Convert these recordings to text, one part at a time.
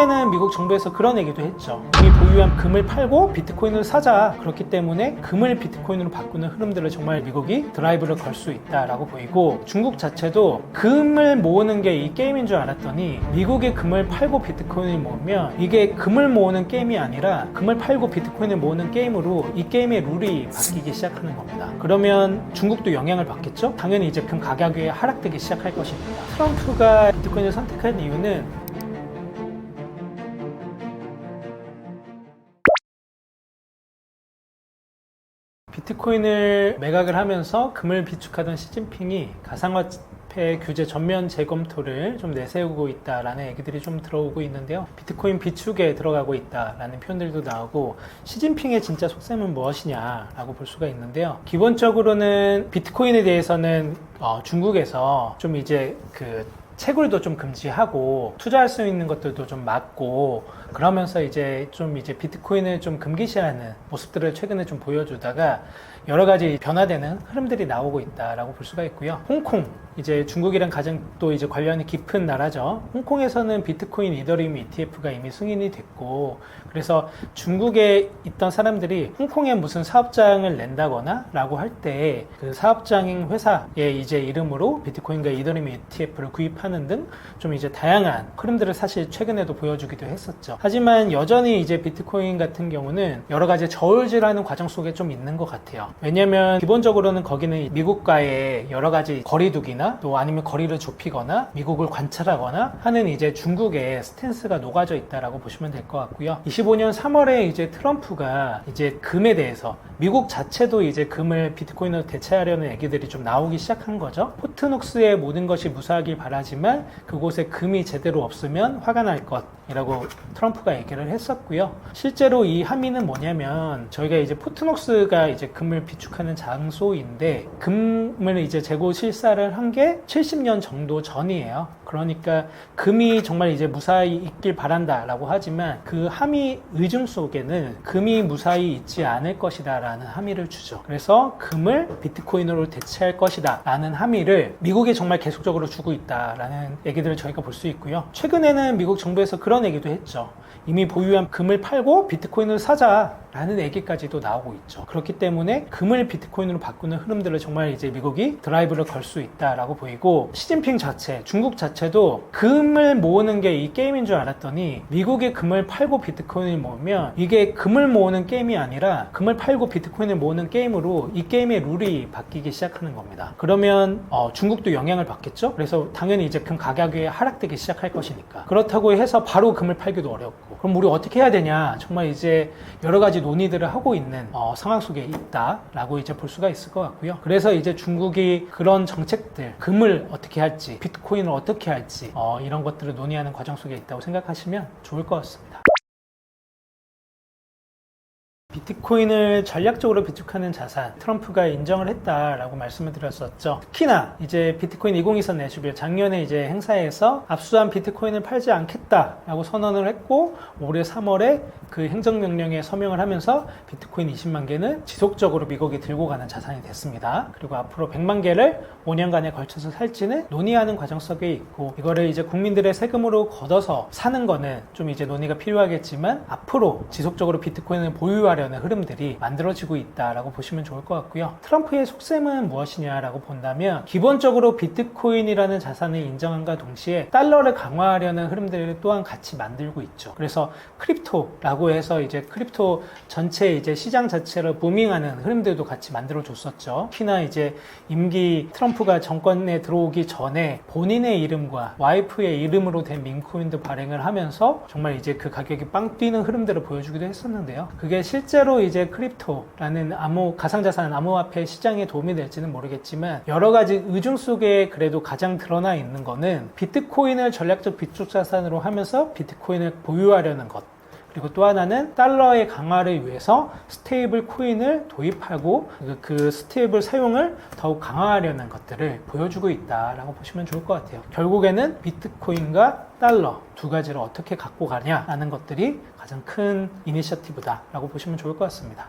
최근에는 미국 정부에서 그런 얘기도 했죠. 이미 보유한 금을 팔고 비트코인을 사자. 그렇기 때문에 금을 비트코인으로 바꾸는 흐름들을 정말 미국이 드라이브를 걸 수 있다라고 보이고, 중국 자체도 금을 모으는 게 이 게임인 줄 알았더니 미국의 금을 팔고 비트코인을 모으면 이게 금을 모으는 게임이 아니라 금을 팔고 비트코인을 모으는 게임으로 이 게임의 룰이 바뀌기 시작하는 겁니다. 그러면 중국도 영향을 받겠죠? 당연히 이제 금 가격이 하락되기 시작할 것입니다. 트럼프가 비트코인을 선택한 이유는 비트코인을 매각을 하면서 금을 비축하던 시진핑이 가상화폐 규제 전면 재검토를 좀 내세우고 있다라는 얘기들이 좀 들어오고 있는데요. 비트코인 비축에 들어가고 있다라는 표현들도 나오고, 시진핑의 진짜 속셈은 무엇이냐라고 볼 수가 있는데요. 기본적으로는 비트코인에 대해서는 중국에서 좀 이제 채굴도 좀 금지하고 투자할 수 있는 것들도 좀 막고, 그러면서 이제 비트코인을 좀 금기시하는 모습들을 최근에 좀 보여주다가 여러 가지 변화되는 흐름들이 나오고 있다라고 볼 수가 있고요. 홍콩, 이제 중국이랑 가장 또 이제 관련이 깊은 나라죠. 홍콩에서는 비트코인 이더리움 ETF가 이미 승인이 됐고, 그래서 중국에 있던 사람들이 홍콩에 무슨 사업장을 낸다거나 라고 할 때 그 사업장인 회사의 이제 이름으로 비트코인과 이더리움 ETF를 구입하는 등 좀 이제 다양한 흐름들을 사실 최근에도 보여주기도 했었죠. 하지만 여전히 이제 비트코인 같은 경우는 여러 가지 저울질하는 과정 속에 좀 있는 것 같아요. 왜냐면 기본적으로는 거기는 미국과의 여러 가지 거리두기나 또 아니면 거리를 좁히거나 미국을 관찰하거나 하는 이제 중국의 스탠스가 녹아져 있다라고 보시면 될 것 같고요. 25년 3월에 이제 트럼프가 이제 금에 대해서 미국 자체도 이제 금을 비트코인으로 대체하려는 얘기들이 좀 나오기 시작한 거죠. 포트녹스의 모든 것이 무사하길 바라지만 그곳에 금이 제대로 없으면 화가 날 것이라고 트럼프가 얘기를 했었고요. 실제로 이 함의는 뭐냐면, 저희가 이제 포트녹스가 이제 금을 비축하는 장소인데 금을 이제 재고 실사를 한 게 70년 정도 전이에요. 그러니까 금이 정말 이제 무사히 있길 바란다라고 하지만 그 함의 의중 속에는 금이 무사히 있지 않을 것이다 라는 함의를 주죠. 그래서 금을 비트코인으로 대체할 것이다 라는 함의를 미국이 정말 계속적으로 주고 있다라는 얘기들을 저희가 볼 수 있고요. 최근에는 미국 정부에서 그런 얘기도 했죠. 이미 보유한 금을 팔고 비트코인을 사자 라는 얘기까지도 나오고 있죠. 그렇기 때문에 금을 비트코인으로 바꾸는 흐름들을 정말 이제 미국이 드라이브를 걸 수 있다라고 보이고, 시진핑 자체, 중국 자체도 금을 모으는 게 이 게임인 줄 알았더니 미국의 금을 팔고 비트코인을 모으면 이게 금을 모으는 게임이 아니라 금을 팔고 비트코인을 모으는 게임으로 이 게임의 룰이 바뀌기 시작하는 겁니다. 그러면 중국도 영향을 받겠죠. 그래서 당연히 이제 금 가격이 하락되기 시작할 것이니까. 그렇다고 해서 바로 금을 팔기도 어렵고, 그럼 우리 어떻게 해야 되냐, 정말 이제 여러 가지 논의들을 하고 있는 상황 속에 있다라고 이제 볼 수가 있을 것 같고요. 그래서 이제 중국이 그런 정책들, 금을 어떻게 할지, 비트코인을 어떻게 할지 이런 것들을 논의하는 과정 속에 있다고 생각하시면 좋을 것 같습니다. 비트코인을 전략적으로 비축하는 자산, 트럼프가 인정을 했다라고 말씀을 드렸었죠. 특히나 이제 비트코인 2023 내슈빌 작년에 이제 행사에서 압수한 비트코인을 팔지 않겠다라고 선언을 했고, 올해 3월에 그 행정명령에 서명을 하면서 비트코인 20만 개는 지속적으로 미국이 들고 가는 자산이 됐습니다. 그리고 앞으로 100만 개를 5년간에 걸쳐서 살지는 논의하는 과정 속에 있고, 이거를 이제 국민들의 세금으로 걷어서 사는 거는 좀 이제 논의가 필요하겠지만 앞으로 지속적으로 비트코인을 보유하려는 흐름들이 만들어지고 있다라고 보시면 좋을 것 같고요. 트럼프의 속셈은 무엇이냐라고 본다면, 기본적으로 비트코인이라는 자산을 인정함과 동시에 달러를 강화하려는 흐름들을 또한 같이 만들고 있죠. 그래서 크립토라고 해서 이제 크립토 전체 이제 시장 자체를 부밍하는 흐름들도 같이 만들어 줬었죠. 특히나 이제 임기 트럼프가 정권에 들어오기 전에 본인의 이름과 와이프의 이름으로 된 민코인도 발행을 하면서 정말 이제 그 가격이 빵 뛰는 흐름들을 보여주기도 했었는데요. 그게 실제로 이제 크립토라는 가상자산 암호화폐 시장에 도움이 될지는 모르겠지만, 여러 가지 의중 속에 그래도 가장 드러나 있는 거는 비트코인을 전략적 비축자산으로 하면서 비트코인을 보유하려는 것, 그리고 또 하나는 달러의 강화를 위해서 스테이블 코인을 도입하고 그 스테이블 사용을 더욱 강화하려는 것들을 보여주고 있다라고 보시면 좋을 것 같아요. 결국에는 비트코인과 달러 두 가지를 어떻게 갖고 가냐라는 것들이 가장 큰 이니셔티브다라고 보시면 좋을 것 같습니다.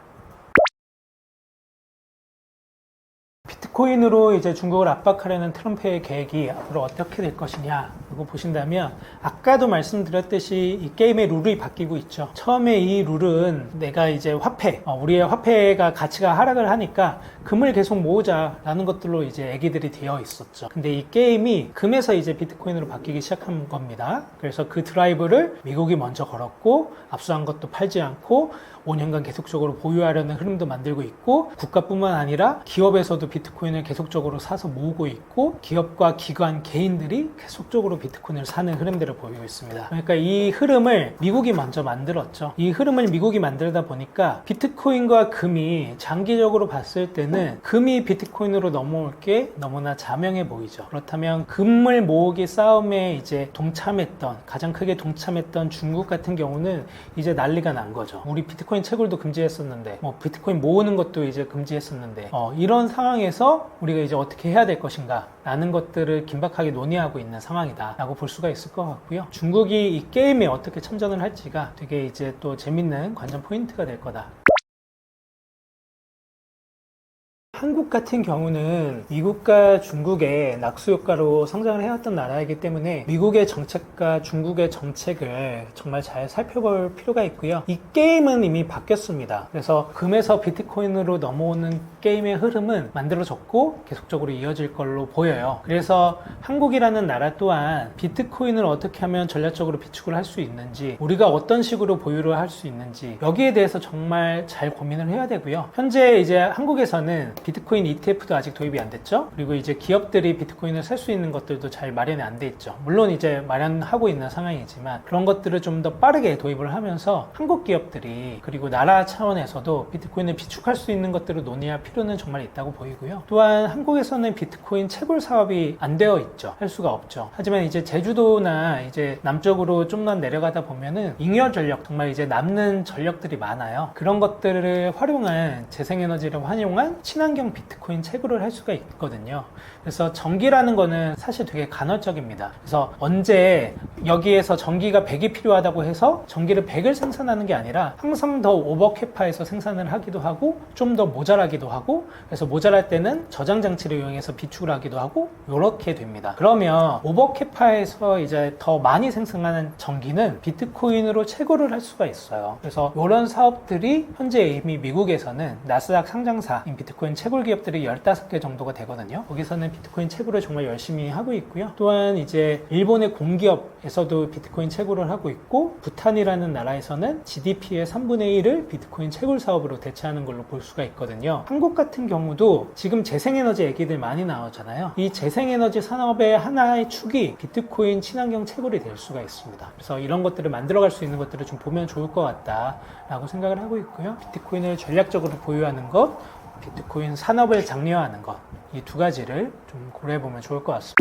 비트코인으로 이제 중국을 압박하려는 트럼프의 계획이 앞으로 어떻게 될 것이냐, 라고 보신다면 아까도 말씀드렸듯이 이 게임의 룰이 바뀌고 있죠. 처음에 이 룰은 내가 이제 화폐, 우리의 화폐가 가치가 하락을 하니까 금을 계속 모으자라는 것들로 이제 애기들이 되어 있었죠. 근데 이 게임이 금에서 이제 비트코인으로 바뀌기 시작한 겁니다. 그래서 그 드라이브를 미국이 먼저 걸었고 압수한 것도 팔지 않고 5년간 계속적으로 보유하려는 흐름도 만들고 있고 국가뿐만 아니라 기업에서도 비트코인을 계속적으로 사서 모으고 있고 기업과 기관, 개인들이 계속적으로 비트코인을 사는 흐름들을 보이고 있습니다. 그러니까 이 흐름을 미국이 먼저 만들었죠. 이 흐름을 미국이 만들다 보니까 비트코인과 금이 장기적으로 봤을 때는 금이 비트코인으로 넘어올 게 너무나 자명해 보이죠. 그렇다면 금을 모으기 싸움에 이제 가장 크게 동참했던 중국 같은 경우는 이제 난리가 난 거죠. 우리 비트코인 채굴도 금지했었는데 비트코인 모으는 것도 이제 금지했었는데 이런 상황에서 우리가 이제 어떻게 해야 될 것인가 라는 것들을 긴박하게 논의하고 있는 상황이다 라고 볼 수가 있을 것 같고요. 중국이 이 게임에 어떻게 참전을 할지가 되게 이제 또 재밌는 관전 포인트가 될 거다. 한국 같은 경우는 미국과 중국의 낙수효과로 성장을 해왔던 나라이기 때문에 미국의 정책과 중국의 정책을 정말 잘 살펴볼 필요가 있고요. 이 게임은 이미 바뀌었습니다. 그래서 금에서 비트코인으로 넘어오는 게임의 흐름은 만들어졌고 계속적으로 이어질 걸로 보여요. 그래서 한국이라는 나라 또한 비트코인을 어떻게 하면 전략적으로 비축을 할 수 있는지, 우리가 어떤 식으로 보유를 할 수 있는지 여기에 대해서 정말 잘 고민을 해야 되고요. 현재 이제 한국에서는 비트코인 ETF도 아직 도입이 안 됐죠. 그리고 이제 기업들이 비트코인을 살 수 있는 것들도 잘 마련이 안 돼 있죠. 물론 이제 마련하고 있는 상황이지만 그런 것들을 좀 더 빠르게 도입을 하면서 한국 기업들이 그리고 나라 차원에서도 비트코인을 비축할 수 있는 것들을 논의할 필요는 정말 있다고 보이고요. 또한 한국에서는 비트코인 채굴 사업이 안 되어 있죠. 할 수가 없죠. 하지만 이제 제주도나 이제 남쪽으로 좀만 내려가다 보면은 잉여 전력, 정말 이제 남는 전력들이 많아요. 그런 것들을 활용한 재생에너지를 활용한 친환경 비트코인 채굴을 할 수가 있거든요. 그래서 전기라는 거는 사실 되게 간헐적입니다. 그래서 언제 여기에서 전기가 100이 필요하다고 해서 전기를 100을 생산하는 게 아니라 항상 더 오버캐파해서 생산을 하기도 하고 좀 더 모자라기도 하고, 그래서 모자랄 때는 저장 장치를 이용해서 비축을 하기도 하고 이렇게 됩니다. 그러면 오버캐파해서 이제 더 많이 생산하는 전기는 비트코인으로 채굴을 할 수가 있어요. 그래서 이런 사업들이 현재 이미 미국에서는 나스닥 상장사인 비트코인 채굴 기업들이 15개 정도가 되거든요. 거기서는 비트코인 채굴을 정말 열심히 하고 있고요. 또한 이제 일본의 공기업에서도 비트코인 채굴을 하고 있고, 부탄이라는 나라에서는 GDP의 3분의 1을 비트코인 채굴 사업으로 대체하는 걸로 볼 수가 있거든요. 한국 같은 경우도 지금 재생에너지 얘기들 많이 나오잖아요. 이 재생에너지 산업의 하나의 축이 비트코인 친환경 채굴이 될 수가 있습니다. 그래서 이런 것들을 만들어갈 수 있는 것들을 좀 보면 좋을 것 같다라고 생각을 하고 있고요. 비트코인을 전략적으로 보유하는 것, 비트코인 산업을 장려하는 것, 이 두 가지를 좀 고려해보면 좋을 것 같습니다.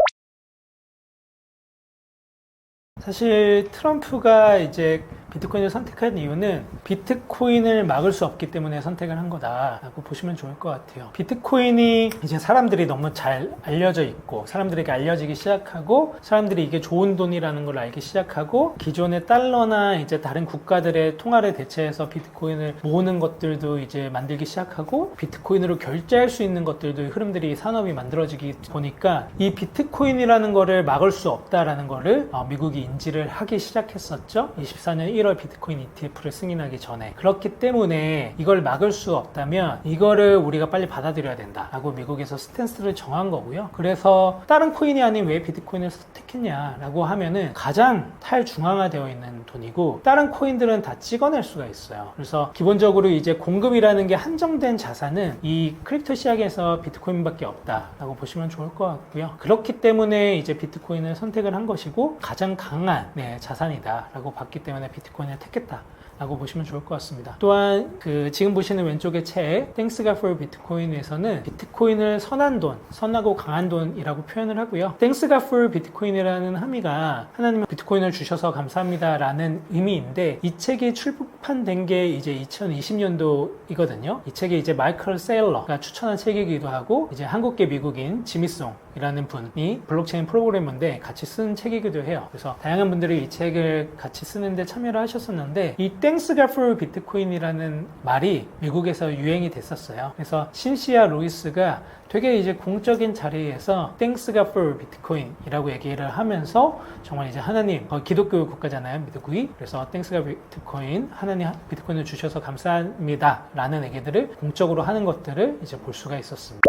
사실 트럼프가 이제 비트코인을 선택한 이유는 비트코인을 막을 수 없기 때문에 선택을 한 거다라고 보시면 좋을 것 같아요. 비트코인이 이제 사람들이 너무 잘 알려져 있고, 사람들에게 알려지기 시작하고, 사람들이 이게 좋은 돈이라는 걸 알기 시작하고, 기존의 달러나 이제 다른 국가들의 통화를 대체해서 비트코인을 모으는 것들도 이제 만들기 시작하고, 비트코인으로 결제할 수 있는 것들도 흐름들이 산업이 만들어지기 보니까 이 비트코인이라는 거를 막을 수 없다라는 거를 미국이 인지를 하기 시작했었죠. 24년 1월 비트코인 ETF를 승인하기 전에. 그렇기 때문에 이걸 막을 수 없다면 이거를 우리가 빨리 받아들여야 된다라고 미국에서 스탠스를 정한 거고요. 그래서 다른 코인이 아닌 왜 비트코인을 선택했냐라고 하면은 가장 탈중앙화되어 있는 돈이고, 다른 코인들은 다 찍어낼 수가 있어요. 그래서 기본적으로 이제 공급이라는 게 한정된 자산은 이 크립토 시장에서 비트코인밖에 없다라고 보시면 좋을 것 같고요. 그렇기 때문에 이제 비트코인을 선택을 한 것이고, 가장 강한 자산이다라고 봤기 때문에 비트코인을 택했다라고 보시면 좋을 것 같습니다. 또한 지금 보시는 왼쪽의 책 Thanks God for Bitcoin에서는 비트코인을 선한 돈, 선하고 강한 돈이라고 표현을 하고요. Thanks God for Bitcoin이라는 함의가 하나님은 비트코인을 주셔서 감사합니다라는 의미인데, 이 책이 출판된 게 이제 2020년도이거든요. 이 책이 이제 마이클 세일러가 추천한 책이기도 하고, 이제 한국계 미국인 지미송 이라는 분이 블록체인 프로그래머인데 같이 쓴 책이기도 해요. 그래서 다양한 분들이 이 책을 같이 쓰는데 참여를 하셨었는데 이 Thanks God for Bitcoin이라는 말이 미국에서 유행이 됐었어요. 그래서 신시아 로이스가 되게 이제 공적인 자리에서 Thanks God for Bitcoin 이라고 얘기를 하면서 정말 이제 하나님, 기독교 국가잖아요, 미국이. 그래서 Thanks God Bitcoin, 하나님 비트코인을 주셔서 감사합니다 라는 얘기들을 공적으로 하는 것들을 이제 볼 수가 있었습니다.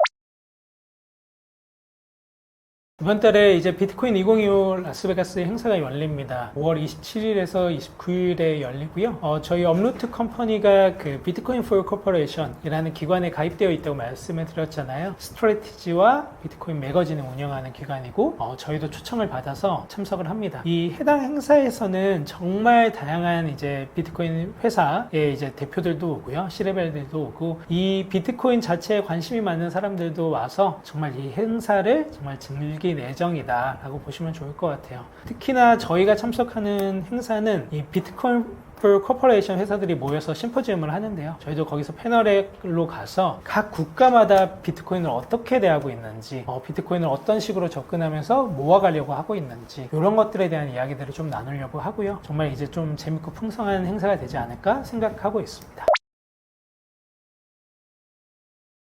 이번 달에 이제 비트코인 2025 라스베가스 행사가 열립니다. 5월 27일에서 29일에 열리고요. 저희 업루트 컴퍼니가 그 비트코인 for corporation이라는 기관에 가입되어 있다고 말씀을 드렸잖아요. 스트래티지와 비트코인 매거진을 운영하는 기관이고 저희도 초청을 받아서 참석을 합니다. 이 해당 행사에서는 정말 다양한 이제 비트코인 회사의 이제 대표들도 오고요. C레벨들도 오고 이 비트코인 자체에 관심이 많은 사람들도 와서 정말 이 행사를 정말 즐길 예정이다 라고 보시면 좋을 것 같아요. 특히나 저희가 참석하는 행사는 이 비트코인 for corporation 회사들이 모여서 심포지움을 하는데요. 저희도 거기서 패널로 가서 각 국가마다 비트코인을 어떻게 대하고 있는지, 비트코인을 어떤 식으로 접근하면서 모아가려고 하고 있는지 이런 것들에 대한 이야기들을 좀 나누려고 하고요. 정말 이제 좀 재밌고 풍성한 행사가 되지 않을까 생각하고 있습니다.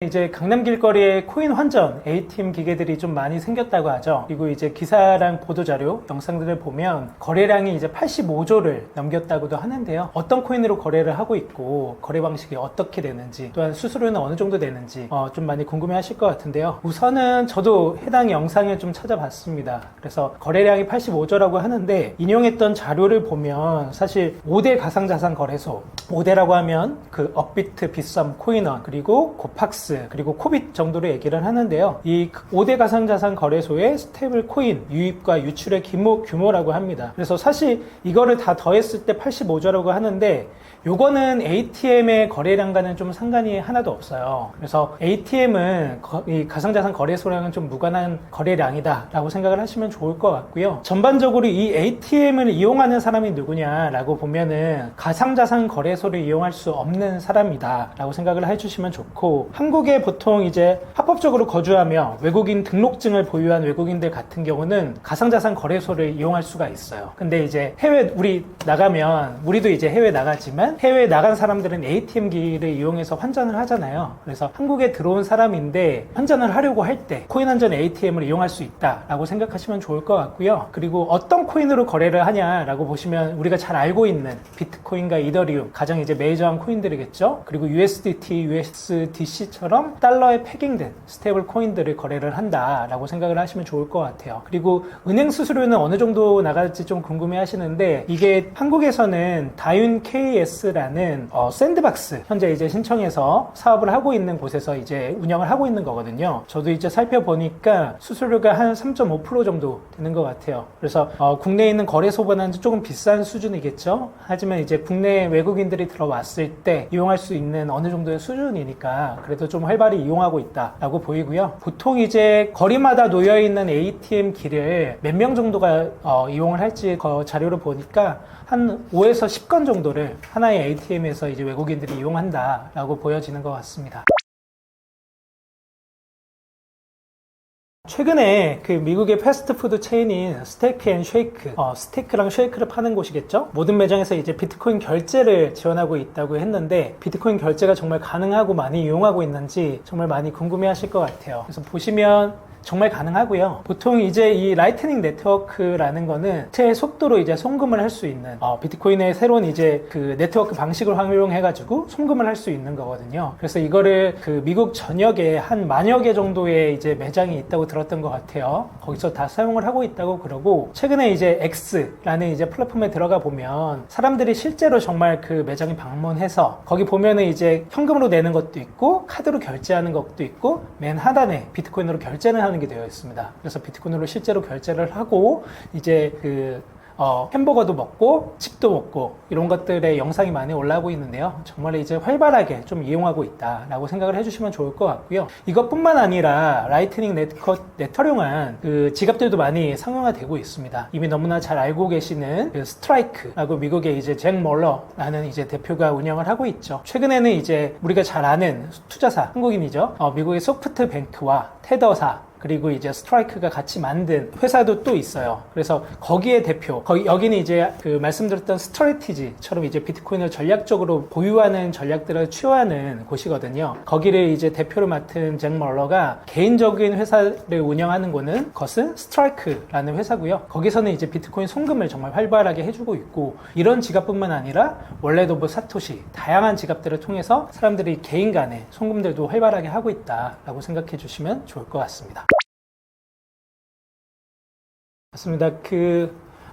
이제 강남 길거리에 코인 환전 ATM 기계들이 좀 많이 생겼다고 하죠. 그리고 이제 기사랑 보도자료, 영상들을 보면 거래량이 이제 85조를 넘겼다고도 하는데요. 어떤 코인으로 거래를 하고 있고 거래 방식이 어떻게 되는지, 또한 수수료는 어느 정도 되는지 좀 많이 궁금해 하실 것 같은데요. 우선은 저도 해당 영상을 좀 찾아봤습니다. 그래서 거래량이 85조라고 하는데 인용했던 자료를 보면 사실 5대 가상자산 거래소, 5대라고 하면 그 업비트, 빗썸, 코인원, 그리고 고팍스, 그리고 코빗 정도로 얘기를 하는데요. 이 5대 가상자산 거래소의 스테이블 코인 유입과 유출의 규모라고 합니다. 그래서 사실 이거를 다 더했을 때 85조라고 하는데 요거는 ATM의 거래량과는 좀 상관이 하나도 없어요. 그래서 ATM은 이 가상자산 거래소랑은 좀 무관한 거래량이다 라고 생각을 하시면 좋을 것 같고요. 전반적으로 이 ATM을 이용하는 사람이 누구냐라고 보면은 가상자산 거래소를 이용할 수 없는 사람이다 라고 생각을 해주시면 좋고, 한국에 보통 이제 합법적으로 거주하며 외국인 등록증을 보유한 외국인들 같은 경우는 가상자산 거래소를 이용할 수가 있어요. 근데 이제 해외 우리도 이제 해외 나가지만 해외에 나간 사람들은 ATM기를 이용해서 환전을 하잖아요. 그래서 한국에 들어온 사람인데 환전을 하려고 할 때 코인 환전 ATM을 이용할 수 있다라고 생각하시면 좋을 것 같고요. 그리고 어떤 코인으로 거래를 하냐라고 보시면 우리가 잘 알고 있는 비트코인과 이더리움, 가장 이제 메이저한 코인들이겠죠. 그리고 USDT, USDC처럼 달러에 패깅된 스테이블 코인들을 거래를 한다라고 생각을 하시면 좋을 것 같아요. 그리고 은행 수수료는 어느 정도 나갈지 좀 궁금해 하시는데, 이게 한국에서는 다윤 KS라는 샌드박스, 현재 이제 신청해서 사업을 하고 있는 곳에서 이제 운영을 하고 있는 거거든요. 저도 이제 살펴보니까 수수료가 한 3.5% 정도 되는 것 같아요. 그래서 국내에 있는 거래소보다는 조금 비싼 수준이겠죠. 하지만 이제 국내 외국인들이 들어왔을 때 이용할 수 있는 어느 정도의 수준이니까 그래도 좀 활발히 이용하고 있다라고 보이고요. 보통 이제 거리마다 놓여있는 ATM 기를 몇 명 정도가 이용을 할지 자료를 보니까 한 5에서 10건 정도를 하나의 ATM에서 이제 외국인들이 이용한다라고 보여지는 것 같습니다. 최근에 그 미국의 패스트푸드 체인인 스테이크 앤 쉐이크, 스테이크랑 쉐이크를 파는 곳이겠죠? 모든 매장에서 이제 비트코인 결제를 지원하고 있다고 했는데, 비트코인 결제가 정말 가능하고 많이 이용하고 있는지 정말 많이 궁금해 하실 것 같아요. 그래서 보시면 정말 가능하고요. 보통 이제 이 라이트닝 네트워크라는 거는 제 속도로 이제 송금을 할 수 있는 비트코인의 새로운 이제 그 네트워크 방식을 활용해가지고 송금을 할 수 있는 거거든요. 그래서 이거를 그 미국 전역에 한 10,000여 개 정도의 이제 매장이 있다고 들었던 것 같아요. 거기서 다 사용을 하고 있다고 그러고, 최근에 이제 X라는 이제 플랫폼에 들어가 보면 사람들이 실제로 정말 그 매장에 방문해서 거기 보면은 이제 현금으로 내는 것도 있고 카드로 결제하는 것도 있고 맨 하단에 비트코인으로 결제는 하는 게 되어 있습니다. 그래서 비트코인으로 실제로 결제를 하고 이제 햄버거도 먹고 칩도 먹고 이런 것들의 영상이 많이 올라오고 있는데요. 정말 이제 활발하게 좀 이용하고 있다라고 생각을 해주시면 좋을 것 같고요. 이것뿐만 아니라 라이트닝 네트워크한 그 지갑들도 많이 상용화되고 있습니다. 이미 너무나 잘 알고 계시는 그 스트라이크라고 미국의 이제 잭 멀러라는 이제 대표가 운영을 하고 있죠. 최근에는 이제 우리가 잘 아는 투자사, 한국인이죠. 미국의 소프트뱅크와 테더사, 그리고 이제 스트라이크가 같이 만든 회사도 또 있어요. 그래서 거기에 대표, 여기는 이제 그 말씀드렸던 스트래티지처럼 이제 비트코인을 전략적으로 보유하는 전략들을 취하는 곳이거든요. 거기를 이제 대표를 맡은 잭 멀러가 개인적인 회사를 운영하는 것은 스트라이크라는 회사고요. 거기서는 이제 비트코인 송금을 정말 활발하게 해주고 있고, 이런 지갑뿐만 아니라 원래도 뭐 사토시, 다양한 지갑들을 통해서 사람들이 개인 간의 송금들도 활발하게 하고 있다라고 생각해 주시면 좋을 것 같습니다. 맞습니다.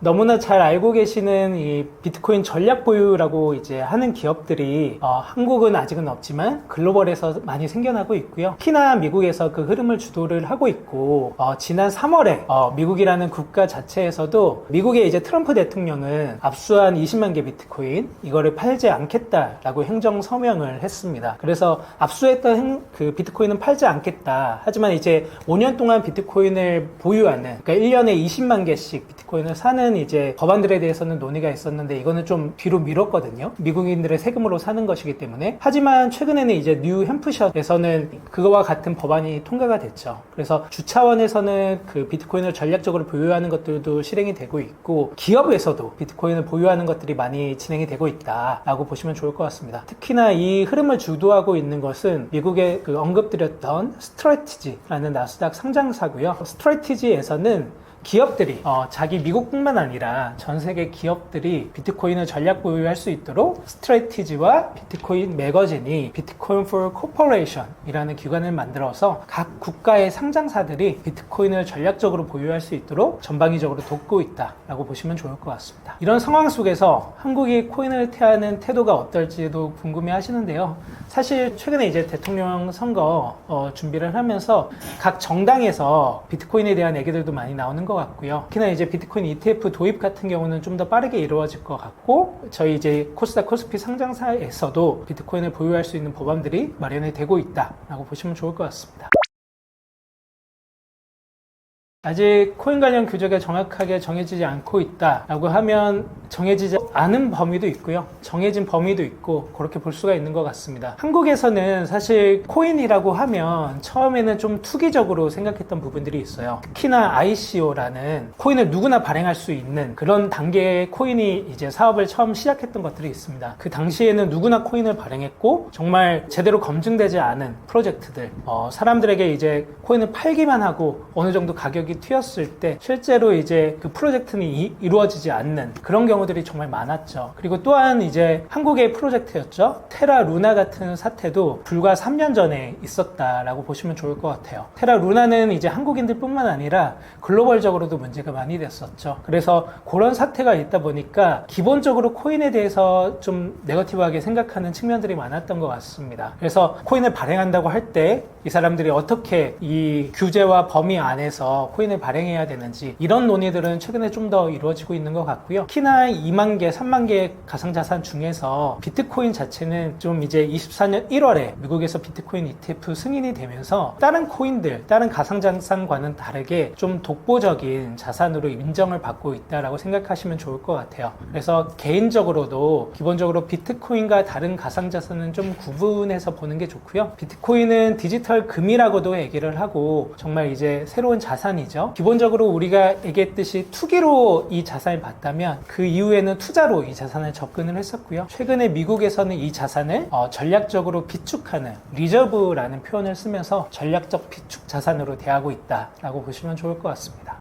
너무나 잘 알고 계시는 이 비트코인 전략 보유라고 이제 하는 기업들이 한국은 아직은 없지만 글로벌에서 많이 생겨나고 있고요. 특히나 미국에서 그 흐름을 주도를 하고 있고, 지난 3월에 미국이라는 국가 자체에서도 미국의 이제 트럼프 대통령은 압수한 20만 개 비트코인 이거를 팔지 않겠다라고 행정 서명을 했습니다. 그래서 압수했던 그 비트코인은 팔지 않겠다. 하지만 이제 5년 동안 비트코인을 보유하는, 그러니까 1년에 20만 개씩 비트코인을 사는 이제 법안들에 대해서는 논의가 있었는데, 이거는 좀 뒤로 미뤘거든요. 미국인들의 세금으로 사는 것이기 때문에. 하지만 최근에는 이제 뉴햄프셔에서는 그거와 같은 법안이 통과가 됐죠. 그래서 주 차원에서는 그 비트코인을 전략적으로 보유하는 것들도 실행이 되고 있고, 기업에서도 비트코인을 보유하는 것들이 많이 진행이 되고 있다라고 보시면 좋을 것 같습니다. 특히나 이 흐름을 주도하고 있는 것은 미국의 그 언급드렸던 스트래티지라는 나스닥 상장사고요. 스트래티지에서는 기업들이 자기 미국뿐만 아니라 전 세계 기업들이 비트코인을 전략 보유할 수 있도록 스트래티지와 비트코인 매거진이 비트코인 for Corporation 이라는 기관을 만들어서 각 국가의 상장사들이 비트코인을 전략적으로 보유할 수 있도록 전방위적으로 돕고 있다라고 보시면 좋을 것 같습니다. 이런 상황 속에서 한국이 코인을 태하는 태도가 어떨지도 궁금해 하시는데요. 사실 최근에 이제 대통령 선거 준비를 하면서 각 정당에서 비트코인에 대한 얘기들도 많이 나오는 것 같고요. 특히나 이제 비트코인 ETF 도입 같은 경우는 좀 더 빠르게 이루어질 것 같고, 저희 이제 코스닥 코스피 상장사에서도 비트코인을 보유할 수 있는 법안들이 마련이 되고 있다라고 보시면 좋을 것 같습니다. 아직 코인 관련 규제가 정확하게 정해지지 않고 있다라고 하면 정해지지 않은 범위도 있고요. 정해진 범위도 있고, 그렇게 볼 수가 있는 것 같습니다. 한국에서는 사실 코인이라고 하면 처음에는 좀 투기적으로 생각했던 부분들이 있어요. 특히나 ICO라는 코인을 누구나 발행할 수 있는 그런 단계의 코인이 이제 사업을 처음 시작했던 것들이 있습니다. 그 당시에는 누구나 코인을 발행했고, 정말 제대로 검증되지 않은 프로젝트들, 사람들에게 이제 코인을 팔기만 하고 어느 정도 가격이 튀었을 때 실제로 이제 그 프로젝트는 이루어지지 않는 그런 경우들이 정말 많았죠. 그리고 또한 이제 한국의 프로젝트였죠. 테라 루나 같은 사태도 불과 3년 전에 있었다라고 보시면 좋을 것 같아요. 테라 루나는 이제 한국인들 뿐만 아니라 글로벌적으로도 문제가 많이 됐었죠. 그래서 그런 사태가 있다 보니까 기본적으로 코인에 대해서 좀 네거티브하게 생각하는 측면들이 많았던 것 같습니다. 그래서 코인을 발행한다고 할 때 이 사람들이 어떻게 이 규제와 범위 안에서 코인을 발행해야 되는지, 이런 논의들은 최근에 좀 더 이루어지고 있는 것 같고요. 특히나 2만 개, 3만 개의 가상자산 중에서 비트코인 자체는 좀 이제 24년 1월에 미국에서 비트코인 ETF 승인이 되면서 다른 코인들, 다른 가상자산과는 다르게 좀 독보적인 자산으로 인정을 받고 있다라고 생각하시면 좋을 것 같아요. 그래서 개인적으로도 기본적으로 비트코인과 다른 가상자산은 좀 구분해서 보는 게 좋고요. 비트코인은 디지털 금이라고도 얘기를 하고 정말 이제 새로운 자산이죠. 기본적으로 우리가 얘기했듯이 투기로 이 자산을 봤다면 그 이후에는 투자로 이 자산을 접근을 했었고요. 최근에 미국에서는 이 자산을 전략적으로 비축하는 리저브라는 표현을 쓰면서 전략적 비축 자산으로 대하고 있다라고 보시면 좋을 것 같습니다.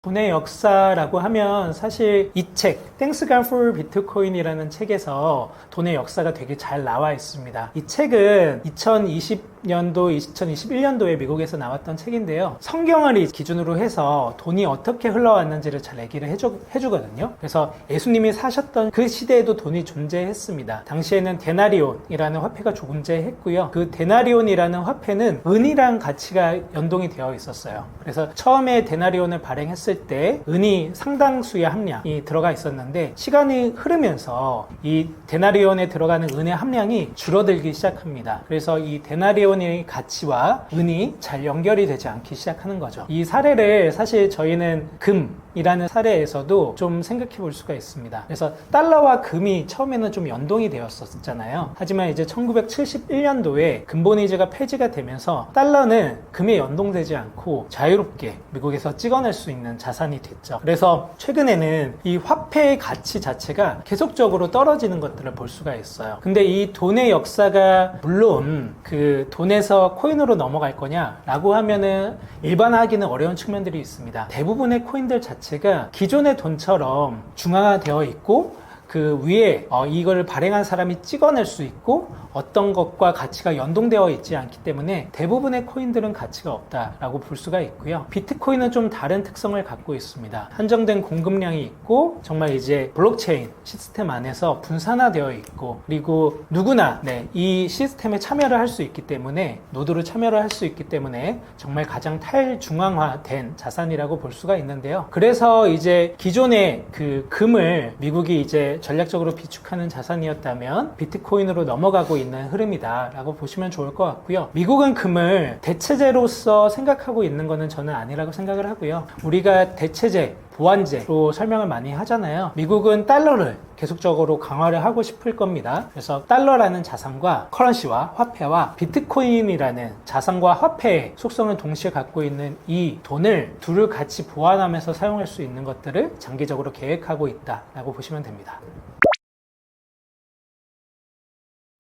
돈의 역사라고 하면 사실 이 책, Thanks God for Bitcoin이라는 책에서 돈의 역사가 되게 잘 나와 있습니다. 이 책은 2020년도, 2021년도에 미국에서 나왔던 책인데요. 성경을 기준으로 해서 돈이 어떻게 흘러왔는지를 잘 얘기를 해주거든요. 그래서 예수님이 사셨던 그 시대에도 돈이 존재했습니다. 당시에는 데나리온이라는 화폐가 존재했고요. 그 데나리온이라는 화폐는 은이랑 가치가 연동이 되어 있었어요. 그래서 처음에 데나리온을 발행했을 때 은이 상당수의 함량이 들어가 있었는데, 시간이 흐르면서 이 데나리온에 들어가는 은의 함량이 줄어들기 시작합니다. 그래서 이 데나리온의 가치와 은이 잘 연결이 되지 않기 시작하는 거죠. 이 사례를 사실 저희는 금, 이라는 사례에서도 좀 생각해 볼 수가 있습니다. 그래서 달러와 금이 처음에는 좀 연동이 되었었잖아요. 하지만 이제 1971년도에 금본위제가 폐지가 되면서 달러는 금에 연동되지 않고 자유롭게 미국에서 찍어낼 수 있는 자산이 됐죠. 그래서 최근에는 이 화폐의 가치 자체가 계속적으로 떨어지는 것들을 볼 수가 있어요. 근데 이 돈의 역사가 물론 그 돈에서 코인으로 넘어갈 거냐라고 하면은 일반화하기는 어려운 측면들이 있습니다. 대부분의 코인들 자체가 기존의 돈처럼 중앙화되어 있고 그 위에 이걸 발행한 사람이 찍어낼 수 있고 어떤 것과 가치가 연동되어 있지 않기 때문에 대부분의 코인들은 가치가 없다라고 볼 수가 있고요. 비트코인은 좀 다른 특성을 갖고 있습니다. 한정된 공급량이 있고 정말 이제 블록체인 시스템 안에서 분산화되어 있고 그리고 누구나 이 시스템에 참여를 할 수 있기 때문에 노드로 참여를 할 수 있기 때문에 정말 가장 탈중앙화된 자산이라고 볼 수가 있는데요. 그래서 이제 기존의 그 금을 미국이 이제 전략적으로 비축하는 자산이었다면 비트코인으로 넘어가고 있는 흐름이다라고 보시면 좋을 것 같고요. 미국은 금을 대체제로서 생각하고 있는 것은 저는 아니라고 생각을 하고요. 우리가 대체제, 보완제로 설명을 많이 하잖아요. 미국은 달러를 계속적으로 강화를 하고 싶을 겁니다. 그래서 달러라는 자산과 커런시와 화폐와 비트코인이라는 자산과 화폐의 속성을 동시에 갖고 있는 이 돈을 둘을 같이 보완하면서 사용할 수 있는 것들을 장기적으로 계획하고 있다라고 보시면 됩니다.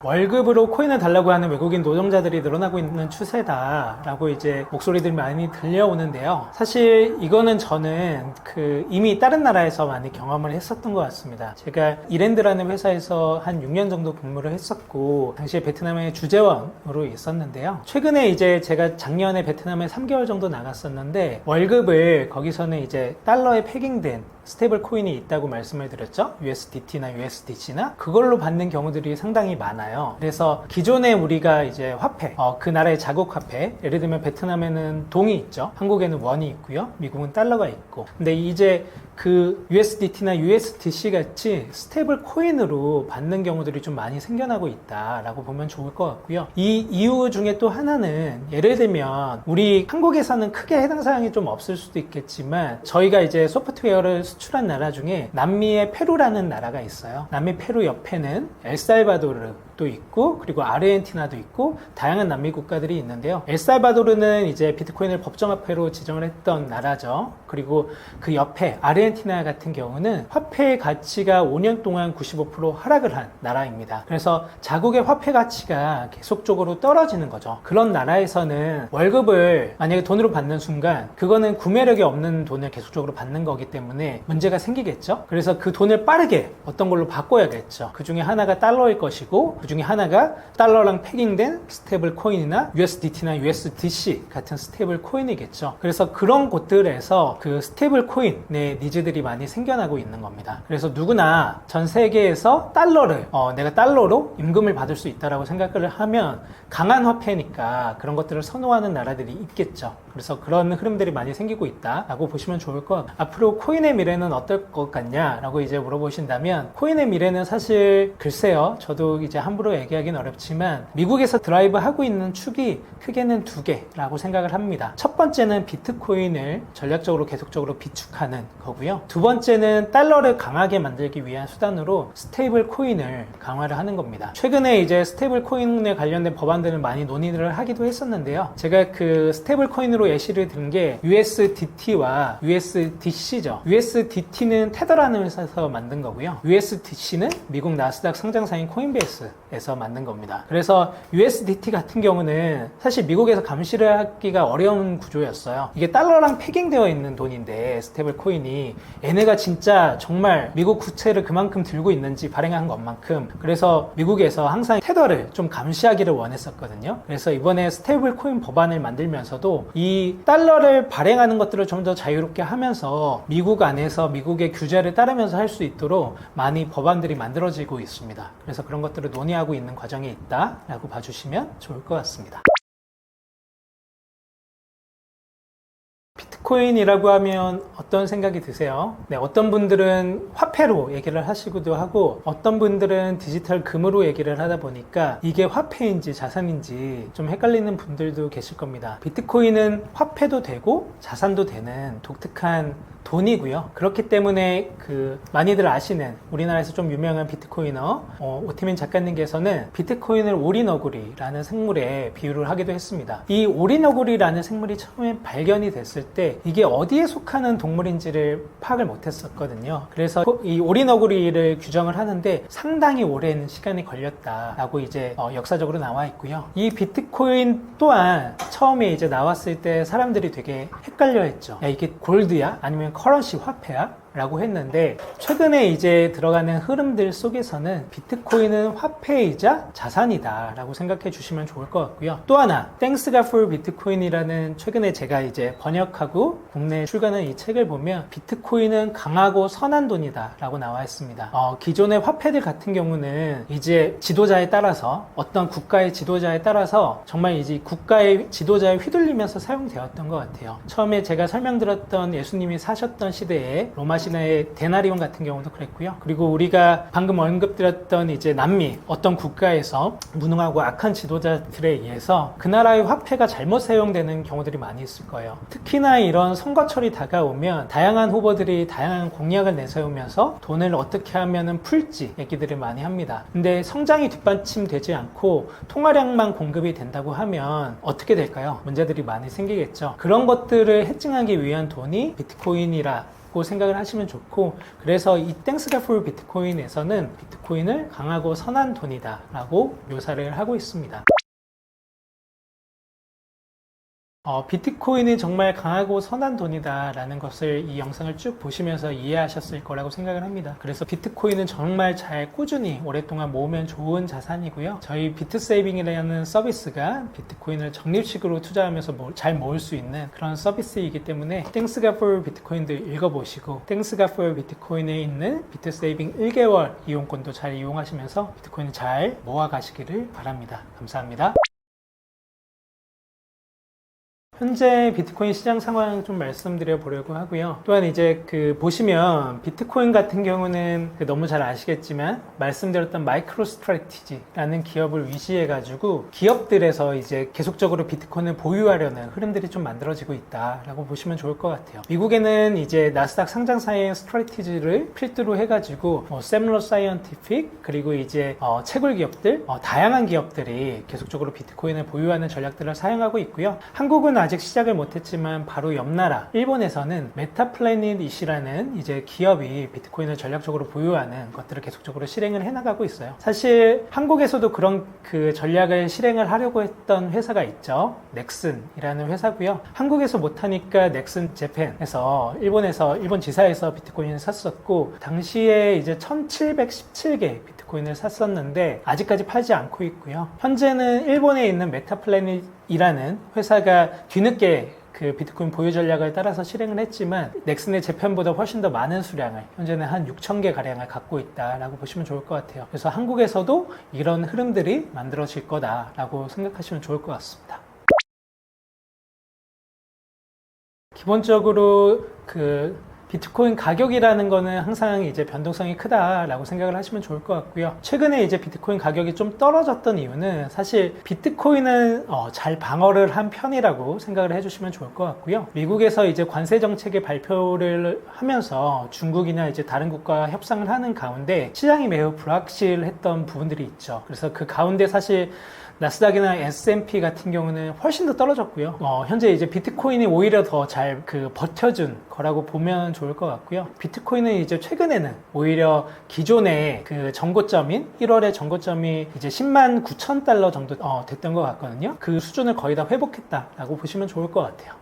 월급으로 코인을 달라고 하는 외국인 노동자들이 늘어나고 있는 추세다라고 이제 목소리들이 많이 들려오는데요. 사실 이거는 저는 이미 다른 나라에서 많이 경험을 했었던 것 같습니다. 제가 이랜드라는 회사에서 한 6년 정도 근무를 했었고 당시에 베트남의 주재원으로 있었는데요. 최근에 이제 제가 작년에 베트남에 3개월 정도 나갔었는데 월급을 거기서는 이제 달러에 패깅된 스테이블 코인이 있다고 말씀을 드렸죠. USDT나 USDC나 그걸로 받는 경우들이 상당히 많아요. 그래서 기존에 우리가 이제 화폐, 그 나라의 자국 화폐, 예를 들면 베트남에는 동이 있죠. 한국에는 원이 있고요. 미국은 달러가 있고. 근데 이제 그 USDT나 USDC 같이 스테이블 코인으로 받는 경우들이 좀 많이 생겨나고 있다라고 보면 좋을 것 같고요. 이 이유 중에 또 하나는 예를 들면 우리 한국에서는 크게 해당 사항이 좀 없을 수도 있겠지만 저희가 이제 소프트웨어를 수출한 나라 중에 남미의 페루라는 나라가 있어요. 남미 페루 옆에는 엘살바도르도 있고 그리고 아르헨티나도 있고 다양한 남미 국가들이 있는데요. 엘살바도르는 이제 비트코인을 법정화폐로 지정을 했던 나라죠. 그리고 그 옆에 아르헨티나 같은 경우는 화폐의 가치가 5년 동안 95% 하락을 한 나라입니다. 그래서 자국의 화폐 가치가 계속적으로 떨어지는 거죠. 그런 나라에서는 월급을 만약에 돈으로 받는 순간 그거는 구매력이 없는 돈을 계속적으로 받는 거기 때문에 문제가 생기겠죠. 그래서 그 돈을 빠르게 어떤 걸로 바꿔야겠죠. 그 중에 하나가 달러일 것이고 그 중에 하나가 달러랑 패깅된 스테이블 코인이나 USDT나 USDC 같은 스테이블 코인이겠죠. 그래서 그런 곳들에서 그 스테이블 코인의 니즈들이 많이 생겨나고 있는 겁니다. 그래서 누구나 전 세계에서 달러를 내가 달러로 임금을 받을 수 있다라고 생각을 하면 강한 화폐니까 그런 것들을 선호하는 나라들이 있겠죠. 그래서 그런 흐름들이 많이 생기고 있다라고 보시면 좋을 것 같고 앞으로 코인의 미래는 어떨 것 같냐라고 이제 물어보신다면 코인의 미래는 사실 글쎄요. 저도 이제 함부로 얘기하기는 어렵지만 미국에서 드라이브 하고 있는 축이 크게는 두 개라고 생각을 합니다. 첫 번째는 비트코인을 전략적으로 계속적으로 비축하는 거고요. 두 번째는 달러를 강하게 만들기 위한 수단으로 스테이블 코인을 강화를 하는 겁니다. 최근에 이제 스테이블 코인에 관련된 법안들을 많이 논의를 하기도 했었는데요. 제가 그 스테이블 코인으로 예시를 든 게 USDT와 USDC죠. USDT는 테더라는 회사에서 만든 거고요. USDC는 미국 나스닥 상장사인 코인베이스에서 만든 겁니다. 그래서 USDT 같은 경우는 사실 미국에서 감시를 하기가 어려운 구조였어요. 이게 달러랑 패깅되어 있는 돈인데 스테이블 코인이 얘네가 진짜 정말 미국 국채를 그만큼 들고 있는지 발행한 것만큼 그래서 미국에서 항상 테더를 좀 감시하기를 원했었거든요. 그래서 이번에 스테이블 코인 법안을 만들면서도 이 달러를 발행하는 것들을 좀 더 자유롭게 하면서 미국 안에서 미국의 규제를 따르면서 할 수 있도록 많이 법안들이 만들어지고 있습니다. 그래서 그런 것들을 논의하고 있는 과정에 있다라고 봐주시면 좋을 것 같습니다. 비트코인이라고 하면 어떤 생각이 드세요? 네, 어떤 분들은 화폐로 얘기를 하시기도 하고 어떤 분들은 디지털 금으로 얘기를 하다 보니까 이게 화폐인지 자산인지 좀 헷갈리는 분들도 계실 겁니다. 비트코인은 화폐도 되고 자산도 되는 독특한 돈이고요. 그렇기 때문에 많이들 아시는 우리나라에서 좀 유명한 비트코이너 오태민 작가님께서는 비트코인을 오리너구리라는 생물에 비유를 하기도 했습니다. 이 오리너구리라는 생물이 처음에 발견이 됐을 때 이게 어디에 속하는 동물인지를 파악을 못했었거든요. 그래서 이 오리너구리를 규정을 하는데 상당히 오랜 시간이 걸렸다라고 이제 역사적으로 나와 있고요. 이 비트코인 또한 처음에 이제 나왔을 때 사람들이 되게 헷갈려했죠. 야, 이게 골드야? 아니면 커런시 화폐야? 라고 했는데 최근에 이제 들어가는 흐름들 속에서는 비트코인은 화폐이자 자산이다 라고 생각해 주시면 좋을 것 같고요. 또 하나 Thanks God for Bitcoin이라는 최근에 제가 이제 번역하고 국내에 출간한 이 책을 보면 비트코인은 강하고 선한 돈이다 라고 나와 있습니다. 기존의 화폐들 같은 경우는 이제 지도자에 따라서 어떤 국가의 지도자에 따라서 정말 이제 국가의 지도자에 휘둘리면서 사용되었던 것 같아요. 처음에 제가 설명드렸던 예수님이 사셨던 시대에 로마 시대의 데나리온 같은 경우도 그랬고요. 그리고 우리가 방금 언급드렸던 이제 남미 어떤 국가에서 무능하고 악한 지도자들에 의해서 그 나라의 화폐가 잘못 사용되는 경우들이 많이 있을 거예요. 특히나 이런 선거철이 다가오면 다양한 후보들이 다양한 공약을 내세우면서 돈을 어떻게 하면 풀지 얘기들을 많이 합니다. 근데 성장이 뒷받침되지 않고 통화량만 공급이 된다고 하면 어떻게 될까요? 문제들이 많이 생기겠죠. 그런 것들을 해칭하기 위한 돈이 비트코인이라 생각을 하시면 좋고, 그래서 이 Thanks God for 비트코인에서는 비트코인을 강하고 선한 돈이다 라고 묘사를 하고 있습니다. 비트코인이 정말 강하고 선한 돈이다 라는 것을 이 영상을 쭉 보시면서 이해하셨을 거라고 생각을 합니다. 그래서 비트코인은 정말 잘 꾸준히 오랫동안 모으면 좋은 자산이고요. 저희 비트세이빙이라는 서비스가 비트코인을 적립식으로 투자하면서 잘 모을 수 있는 그런 서비스이기 때문에 Thanks God for 비트코인도 읽어보시고 Thanks God for 비트코인에 있는 비트세이빙 1개월 이용권도 잘 이용하시면서 비트코인을 잘 모아가시기를 바랍니다. 감사합니다. 현재 비트코인 시장 상황 좀 말씀드려 보려고 하고요. 또한 이제 보시면 비트코인 같은 경우는 너무 잘 아시겠지만 말씀드렸던 마이크로 스트래티지라는 기업을 위시해 가지고 기업들에서 이제 계속적으로 비트코인을 보유하려는 흐름들이 좀 만들어지고 있다라고 보시면 좋을 것 같아요. 미국에는 이제 나스닥 상장사의 스트래티지를 필두로 해 가지고 세밀러 사이언티픽 그리고 이제 채굴 기업들 다양한 기업들이 계속적으로 비트코인을 보유하는 전략들을 사용하고 있고요. 한국은 아직 시작을 못했지만 바로 옆 나라 일본에서는 메타플래닛이라는 이제 기업이 비트코인을 전략적으로 보유하는 것들을 계속적으로 실행을 해나가고 있어요. 사실 한국에서도 그런 전략을 실행을 하려고 했던 회사가 있죠. 넥슨이라는 회사고요. 한국에서 못하니까 넥슨 재팬에서 일본 지사에서 비트코인을 샀었고 당시에 이제 1717개 비트코인을 샀었는데 아직까지 팔지 않고 있고요. 현재는 일본에 있는 메타플래닛이라는 회사가 뒤늦게 비트코인 보유 전략을 따라서 실행을 했지만 넥슨의 재팬보다 훨씬 더 많은 수량을 현재는 한 6,000개 가량을 갖고 있다라고 보시면 좋을 것 같아요. 그래서 한국에서도 이런 흐름들이 만들어질 거다라고 생각하시면 좋을 것 같습니다. 기본적으로 비트코인 가격이라는 거는 항상 이제 변동성이 크다라고 생각을 하시면 좋을 것 같고요. 최근에 이제 비트코인 가격이 좀 떨어졌던 이유는 사실 비트코인은 잘 방어를 한 편이라고 생각을 해주시면 좋을 것 같고요. 미국에서 이제 관세 정책의 발표를 하면서 중국이나 이제 다른 국가와 협상을 하는 가운데 시장이 매우 불확실했던 부분들이 있죠. 그래서 그 가운데 사실 나스닥이나 S&P 같은 경우는 훨씬 더 떨어졌고요. 현재 이제 비트코인이 오히려 더 잘 버텨준 거라고 보면 좋을 것 같고요. 비트코인은 이제 최근에는 오히려 기존의 정고점인 1월의 정고점이 이제 10만 9천 달러 정도 됐던 것 같거든요. 그 수준을 거의 다 회복했다라고 보시면 좋을 것 같아요.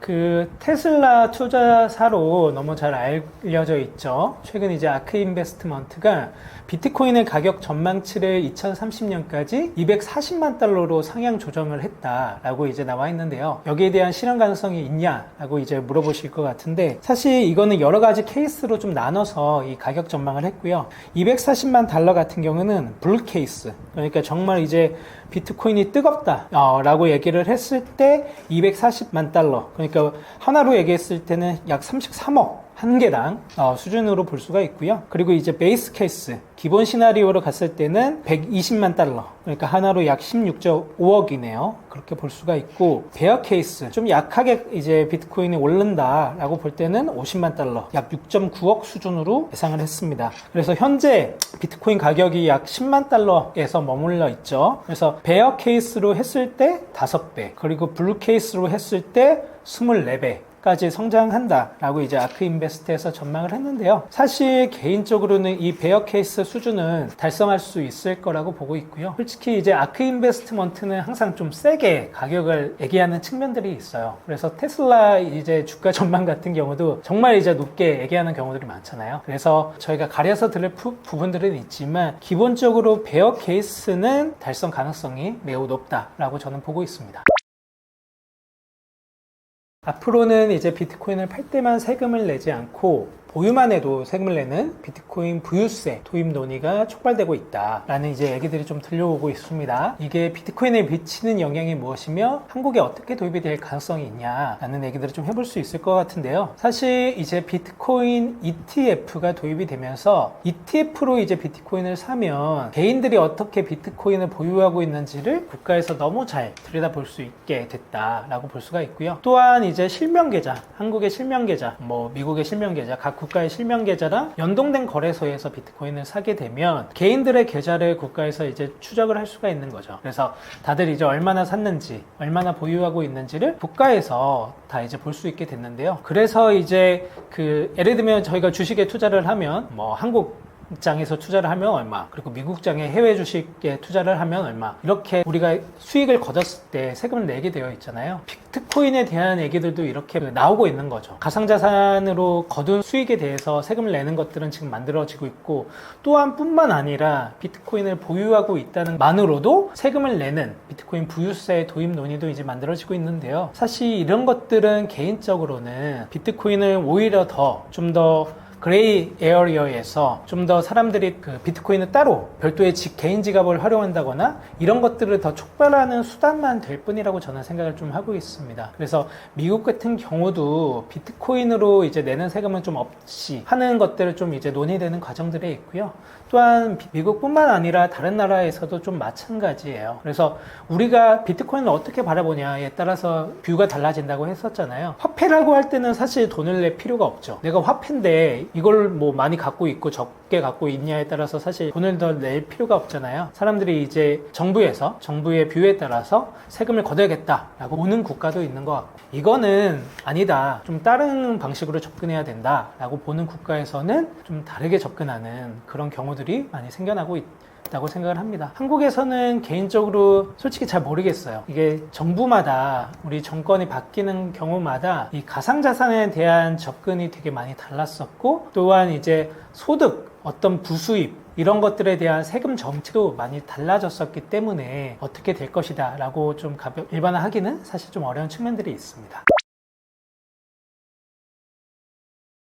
그 테슬라 투자사로 너무 잘 알려져 있죠. 최근 이제 아크 인베스트먼트가 비트코인의 가격 전망치를 2030년까지 240만 달러로 상향 조정을 했다라고 이제 나와 있는데요. 여기에 대한 실현 가능성이 있냐라고 이제 물어보실 것 같은데, 사실 이거는 여러 가지 케이스로 좀 나눠서 이 가격 전망을 했고요. 240만 달러 같은 경우는 불 케이스, 그러니까 정말 이제 비트코인이 뜨겁다 라고 얘기를 했을 때 240만 달러, 그러니까 하나로 얘기했을 때는 약 33억 한 개당 수준으로 볼 수가 있고요. 그리고 이제 베이스 케이스, 기본 시나리오로 갔을 때는 120만 달러, 그러니까 하나로 약 16.5억이네요. 그렇게 볼 수가 있고, 베어 케이스, 좀 약하게 이제 비트코인이 오른다라고 볼 때는 50만 달러, 약 6.9억 수준으로 예상을 했습니다. 그래서 현재 비트코인 가격이 약 10만 달러에서 머물러 있죠. 그래서 베어 케이스로 했을 때 5배, 그리고 블루 케이스로 했을 때 24배 까지 성장한다라고 이제 아크 인베스트에서 전망을 했는데요. 사실 개인적으로는 이 베어 케이스 수준은 달성할 수 있을 거라고 보고 있고요. 솔직히 이제 아크 인베스트먼트는 항상 좀 세게 가격을 얘기하는 측면들이 있어요. 그래서 테슬라 이제 주가 전망 같은 경우도 정말 이제 높게 얘기하는 경우들이 많잖아요. 그래서 저희가 가려서 들을 부분들은 있지만 기본적으로 베어 케이스는 달성 가능성이 매우 높다라고 저는 보고 있습니다. 앞으로는 이제 비트코인을 팔 때만 세금을 내지 않고 보유만 해도 세금을 내는 비트코인 부유세 도입 논의가 촉발되고 있다라는 이제 얘기들이 좀 들려오고 있습니다. 이게 비트코인에 미치는 영향이 무엇이며 한국에 어떻게 도입이 될 가능성이 있냐라는 얘기들을 좀 해볼 수 있을 것 같은데요. 사실 이제 비트코인 ETF가 도입이 되면서 ETF로 이제 비트코인을 사면 개인들이 어떻게 비트코인을 보유하고 있는지를 국가에서 너무 잘 들여다볼 수 있게 됐다라고 볼 수가 있고요. 또한 이제 실명 계좌, 한국의 실명 계좌, 미국의 실명 계좌, 각 국가의 실명 계좌랑 연동된 거래소에서 비트코인을 사게 되면 개인들의 계좌를 국가에서 이제 추적을 할 수가 있는 거죠. 그래서 다들 이제 얼마나 샀는지, 얼마나 보유하고 있는지를 국가에서 다 이제 볼 수 있게 됐는데요. 그래서 이제 예를 들면 저희가 주식에 투자를 하면 한국 장에서 투자를 하면 얼마, 그리고 미국 장에 해외 주식에 투자를 하면 얼마, 이렇게 우리가 수익을 거뒀을 때 세금을 내게 되어 있잖아요. 비트코인에 대한 얘기들도 이렇게 나오고 있는 거죠. 가상자산으로 거둔 수익에 대해서 세금을 내는 것들은 지금 만들어지고 있고, 또한 뿐만 아니라 비트코인을 보유하고 있다는 만으로도 세금을 내는 비트코인 부유세 도입 논의도 이제 만들어지고 있는데요. 사실 이런 것들은 개인적으로는 비트코인을 오히려 좀 더 그레이 에어리어에서 좀 더 사람들이 비트코인을 따로 별도의 개인 지갑을 활용한다거나 이런 것들을 더 촉발하는 수단만 될 뿐이라고 저는 생각을 좀 하고 있습니다. 그래서 미국 같은 경우도 비트코인으로 이제 내는 세금은 좀 없이 하는 것들을 좀 이제 논의되는 과정들에 있고요. 또한 미국뿐만 아니라 다른 나라에서도 좀 마찬가지예요. 그래서 우리가 비트코인을 어떻게 바라보냐에 따라서 뷰가 달라진다고 했었잖아요. 화폐라고 할 때는 사실 돈을 낼 필요가 없죠. 내가 화폐인데 이걸 많이 갖고 있고 적게 갖고 있냐에 따라서 사실 돈을 더 낼 필요가 없잖아요. 사람들이 이제 정부의 뷰에 따라서 세금을 걷어야겠다라고 오는 국가도 있는 것 같고, 이거는 아니다, 좀 다른 방식으로 접근해야 된다라고 보는 국가에서는 좀 다르게 접근하는 그런 경우들이 많이 생겨나고 있다고 생각을 합니다. 한국에서는 개인적으로 솔직히 잘 모르겠어요. 이게 정부마다, 우리 정권이 바뀌는 경우마다 이 가상자산에 대한 접근이 되게 많이 달랐었고, 또한 이제 소득, 어떤 부수입, 이런 것들에 대한 세금 정책도 많이 달라졌었기 때문에 어떻게 될 것이다 라고 좀 일반화하기는 사실 좀 어려운 측면들이 있습니다.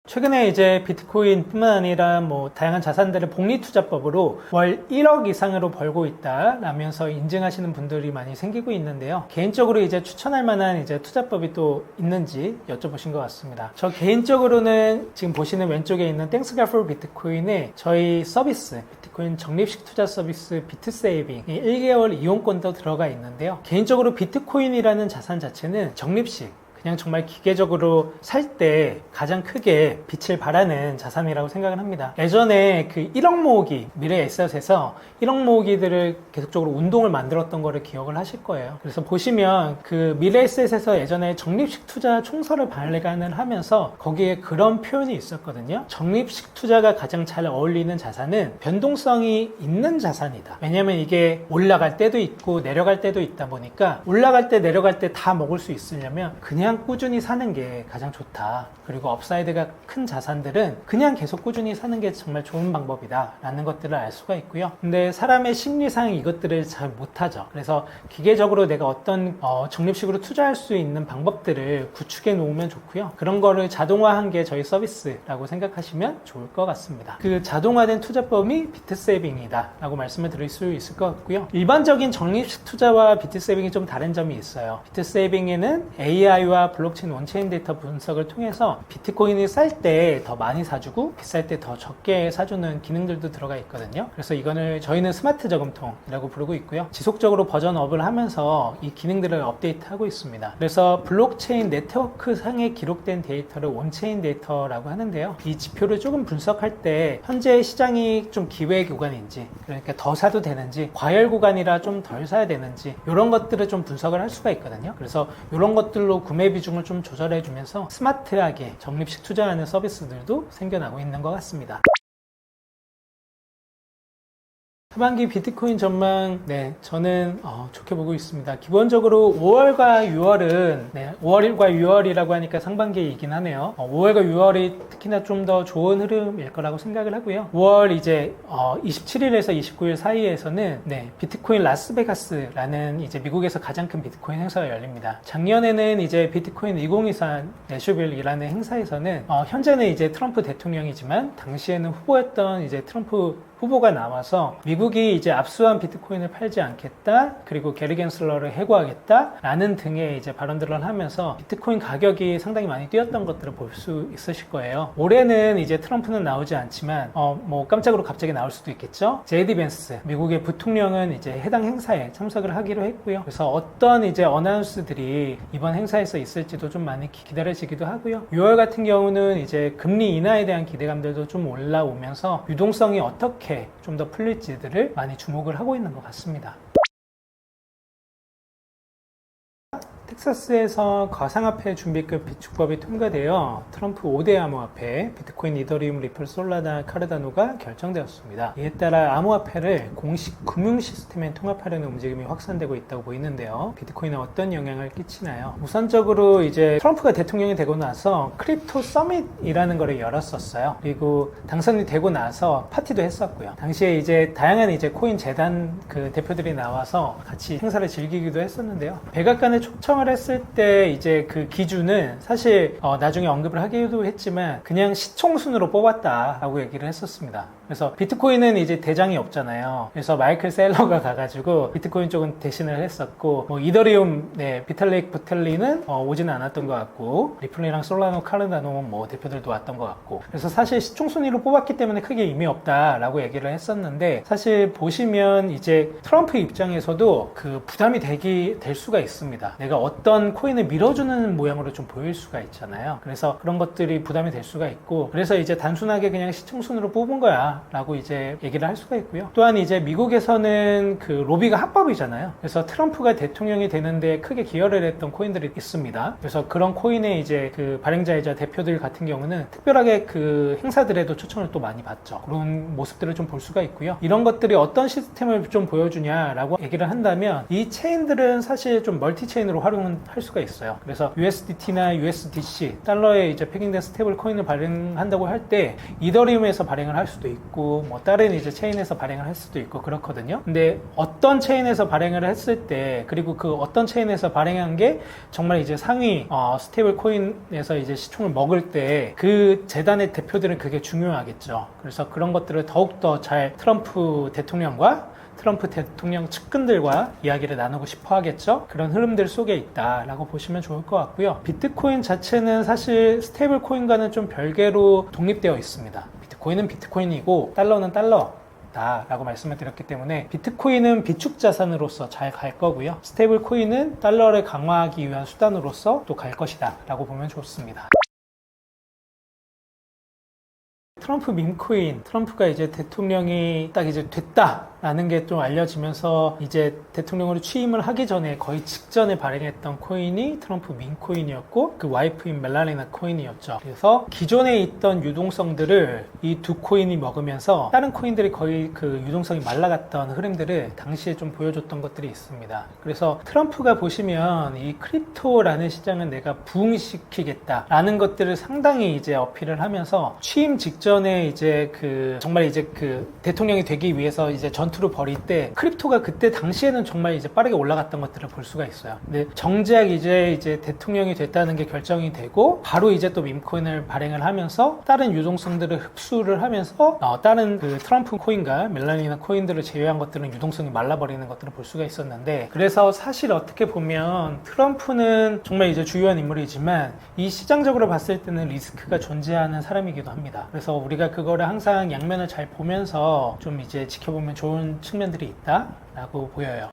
최근에 이제 비트코인뿐만 아니라 다양한 자산들을 복리투자법으로 월 1억 이상으로 벌고 있다라면서 인증하시는 분들이 많이 생기고 있는데요. 개인적으로 이제 추천할 만한 이제 투자법이 또 있는지 여쭤보신 것 같습니다. 저 개인적으로는 지금 보시는 왼쪽에 있는 Thanks God for Bitcoin의 저희 서비스, 비트코인 적립식 투자 서비스 비트세이빙 1개월 이용권도 들어가 있는데요. 개인적으로 비트코인이라는 자산 자체는 적립식, 그냥 정말 기계적으로 살 때 가장 크게 빛을 발하는 자산이라고 생각을 합니다. 예전에 1억 모으기, 미래 에셋에서 1억 모으기들을 계속적으로 운동을 만들었던 거를 기억을 하실 거예요. 그래서 보시면 미래 에셋에서 예전에 적립식 투자 총서를 발간을 하면서 거기에 그런 표현이 있었거든요. 적립식 투자가 가장 잘 어울리는 자산은 변동성이 있는 자산이다. 왜냐면 이게 올라갈 때도 있고 내려갈 때도 있다 보니까 올라갈 때 내려갈 때 다 먹을 수 있으려면 그냥 그냥 꾸준히 사는 게 가장 좋다. 그리고 업사이드가 큰 자산들은 그냥 계속 꾸준히 사는 게 정말 좋은 방법이다 라는 것들을 알 수가 있고요. 근데 사람의 심리상 이것들을 잘 못하죠. 그래서 기계적으로 내가 어떤 적립식으로 투자할 수 있는 방법들을 구축해 놓으면 좋고요. 그런 거를 자동화한 게 저희 서비스라고 생각하시면 좋을 것 같습니다. 그 자동화된 투자법이 비트세이빙이다 라고 말씀을 드릴 수 있을 것 같고요. 일반적인 적립식 투자와 비트세이빙이 좀 다른 점이 있어요. 비트세이빙에는 AI와 블록체인 온체인 데이터 분석을 통해서 비트코인을 쌀 때 더 많이 사주고 비쌀 때 더 적게 사주는 기능들도 들어가 있거든요. 그래서 이거는 저희는 스마트 저금통이라고 부르고 있고요. 지속적으로 버전업을 하면서 이 기능들을 업데이트하고 있습니다. 그래서 블록체인 네트워크 상에 기록된 데이터를 온체인 데이터라고 하는데요. 이 지표를 조금 분석할 때 현재 시장이 좀 기회 구간인지, 그러니까 더 사도 되는지, 과열 구간이라 좀 덜 사야 되는지 이런 것들을 좀 분석을 할 수가 있거든요. 그래서 이런 것들로 구매 비중을 좀 조절해 주면서 스마트하게 적립식 투자하는 서비스들도 생겨나고 있는 것 같습니다. 하반기 비트코인 전망, 저는 좋게 보고 있습니다. 기본적으로 5월과 6월은 5월과 6월이라고 하니까 상반기이긴 하네요. 5월과 6월이 특히나 좀 더 좋은 흐름일 거라고 생각을 하고요. 5월 이제 27일에서 29일 사이에서는 비트코인 라스베가스라는 이제 미국에서 가장 큰 비트코인 행사가 열립니다. 작년에는 이제 비트코인 2024 내슈빌이라는 행사에서는 현재는 이제 트럼프 대통령이지만 당시에는 후보였던 이제 트럼프 후보가 나와서 미국이 이제 압수한 비트코인을 팔지 않겠다, 그리고 게리 겐슬러를 해고하겠다 라는 등의 이제 발언들을 하면서 비트코인 가격이 상당히 많이 뛰었던 것들을 볼 수 있으실 거예요. 올해는 이제 트럼프는 나오지 않지만 뭐 깜짝으로 갑자기 나올 수도 있겠죠. 제이디 벤스 미국의 부통령은 이제 해당 행사에 참석을 하기로 했고요. 그래서 어떤 이제 어나운스들이 이번 행사에서 있을지도 좀 많이 기다려지기도 하고요. 6월 같은 경우는 이제 금리 인하에 대한 기대감들도 좀 올라오면서 유동성이 어떻게 좀 더 풀릴지들을 많이 주목을 하고 있는 것 같습니다. 텍사스에서 가상화폐 준비급 비축법이 통과되어 트럼프 5대 암호화폐 비트코인, 이더리움, 리플, 솔라나, 카르다노가 결정되었습니다. 이에 따라 암호화폐를 공식 금융 시스템에 통합하려는 움직임이 확산되고 있다고 보이는데요. 비트코인에 어떤 영향을 끼치나요? 우선적으로 이제 트럼프가 대통령이 되고 나서 크립토 서밋이라는 거를 열었었어요. 그리고 당선이 되고 나서 파티도 했었고요. 당시에 이제 다양한 이제 코인 재단 그 대표들이 나와서 같이 행사를 즐기기도 했었는데요. 백악관의 초청을 했을 때 이제 그 기준은 사실 나중에 언급을 하기도 했지만 그냥 시총순으로 뽑았다라고 얘기를 했었습니다. 그래서 비트코인은 이제 대장이 없잖아요. 그래서 마이클 셀러가 가가지고 비트코인 쪽은 대신을 했었고, 뭐 이더리움 비탈릭 부텔리는 오지는 않았던 것 같고, 리플이랑 솔라노, 카르다노 뭐 대표들도 왔던 것 같고, 그래서 사실 시총순위로 뽑았기 때문에 크게 의미 없다라고 얘기를 했었는데, 사실 보시면 이제 트럼프 입장에서도 그 부담이 될 수가 있습니다. 내가 어떤 코인을 밀어주는 모양으로 좀 보일 수가 있잖아요. 그래서 그런 것들이 부담이 될 수가 있고, 그래서 이제 단순하게 그냥 시총순으로 뽑은 거야 라고 이제 얘기를 할 수가 있고요. 또한 이제 미국에서는 그 로비가 합법이잖아요. 그래서 트럼프가 대통령이 되는데 크게 기여를 했던 코인들이 있습니다. 그래서 그런 코인의 이제 그 발행자이자 대표들 같은 경우는 특별하게 그 행사들에도 초청을 또 많이 받죠. 그런 모습들을 좀 볼 수가 있고요. 이런 것들이 어떤 시스템을 좀 보여주냐라고 얘기를 한다면, 이 체인들은 사실 좀 멀티 체인으로 활용을 할 수가 있어요. 그래서 USDT나 USDC 달러에 이제 패킹된 스테이블 코인을 발행한다고 할 때 이더리움에서 발행을 할 수도 있고, 뭐 다른 이제 체인에서 발행을 할 수도 있고 그렇거든요. 근데 어떤 체인에서 발행을 했을 때, 그리고 그 어떤 체인에서 발행한 게 정말 이제 상위 스테이블 코인에서 이제 시총을 먹을 때 그 재단의 대표들은 그게 중요하겠죠. 그래서 그런 것들을 더욱더 잘 트럼프 대통령과 트럼프 대통령 측근들과 이야기를 나누고 싶어 하겠죠. 그런 흐름들 속에 있다라고 보시면 좋을 것 같고요. 비트코인 자체는 사실 스테이블 코인과는 좀 별개로 독립되어 있습니다. 비트코인은 비트코인이고 달러는 달러 라고 말씀을 드렸기 때문에 비트코인은 비축 자산으로서 잘 갈 거고요. 스테이블 코인은 달러를 강화하기 위한 수단으로서 또 갈 것이다 라고 보면 좋습니다. 트럼프 밈코인, 트럼프가 이제 대통령이 딱 이제 됐다라는 게 좀 알려지면서 이제 대통령으로 취임을 하기 전에 거의 직전에 발행했던 코인이 트럼프 밈코인이었고 그 와이프인 멜라니나 코인이었죠. 그래서 기존에 있던 유동성들을 이 두 코인이 먹으면서 다른 코인들이 거의 그 유동성이 말라갔던 흐름들을 당시에 좀 보여줬던 것들이 있습니다. 그래서 트럼프가 보시면 이 크립토라는 시장은 내가 부흥시키겠다라는 것들을 상당히 이제 어필을 하면서 취임 직전에 이제 정말 이제 대통령이 되기 위해서 이제 전투를 벌일 때 크립토가 그때 당시에는 정말 이제 빠르게 올라갔던 것들을 볼 수가 있어요. 근데 정작 이제 대통령이 됐다는 게 결정이 되고 바로 이제 또 밈코인을 발행을 하면서 다른 유동성들을 흡수를 하면서 다른 그 트럼프 코인과 멜라니나 코인들을 제외한 것들은 유동성이 말라버리는 것들을 볼 수가 있었는데, 그래서 사실 어떻게 보면 트럼프는 정말 이제 주요한 인물이지만 이 시장적으로 봤을 때는 리스크가 존재하는 사람이기도 합니다. 그래서 우리가 그거를 항상 양면을 잘 보면서 좀 이제 지켜보면 좋은 측면들이 있다라고 보여요.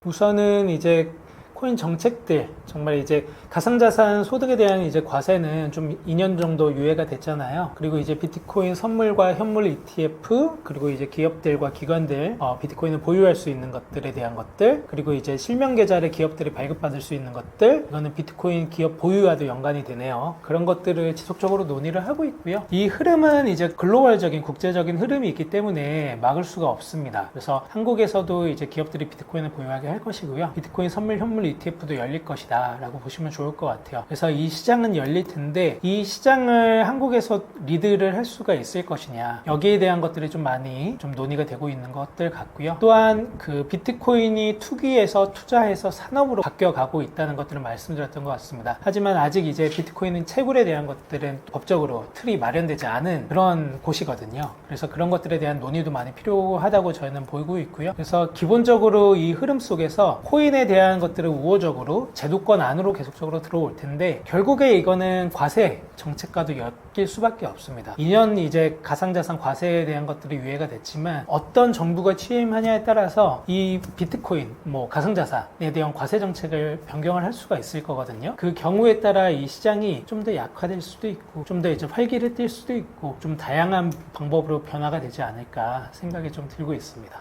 우선은 이제 코인 정책들, 정말 이제 가상자산 소득에 대한 이제 과세는 좀 2년 정도 유예가 됐잖아요. 그리고 이제 비트코인 선물과 현물 ETF, 그리고 이제 기업들과 기관들 비트코인을 보유할 수 있는 것들에 대한 것들, 그리고 이제 실명 계좌를 기업들이 발급받을 수 있는 것들, 이거는 비트코인 기업 보유와도 연관이 되네요. 그런 것들을 지속적으로 논의를 하고 있고요. 이 흐름은 이제 글로벌적인 국제적인 흐름이 있기 때문에 막을 수가 없습니다. 그래서 한국에서도 이제 기업들이 비트코인을 보유하게 할 것이고요. 비트코인 선물 현물 ETF도 열릴 것이다 라고 보시면 좋을 것 같아요. 그래서 이 시장은 열릴 텐데 이 시장을 한국에서 리드를 할 수가 있을 것이냐, 여기에 대한 것들이 좀 많이 좀 논의가 되고 있는 것들 같고요. 또한 그 비트코인이 투기에서 투자해서 산업으로 바뀌어가고 있다는 것들을 말씀드렸던 것 같습니다. 하지만 아직 이제 비트코인은 채굴에 대한 것들은 법적으로 틀이 마련되지 않은 그런 곳이거든요. 그래서 그런 것들에 대한 논의도 많이 필요하다고 저희는 보이고 있고요. 그래서 기본적으로 이 흐름 속에서 코인에 대한 것들을 우호적으로 제도권 안으로 계속적으로 들어올 텐데, 결국에 이거는 과세 정책과도 엮일 수밖에 없습니다. 2년 이제 가상자산 과세에 대한 것들이 유예가 됐지만 어떤 정부가 취임하냐에 따라서 이 비트코인, 가상자산에 대한 과세 정책을 변경을 할 수가 있을 거거든요. 그 경우에 따라 이 시장이 좀 더 약화될 수도 있고 좀 더 이제 활기를 띨 수도 있고 좀 다양한 방법으로 변화가 되지 않을까 생각이 좀 들고 있습니다.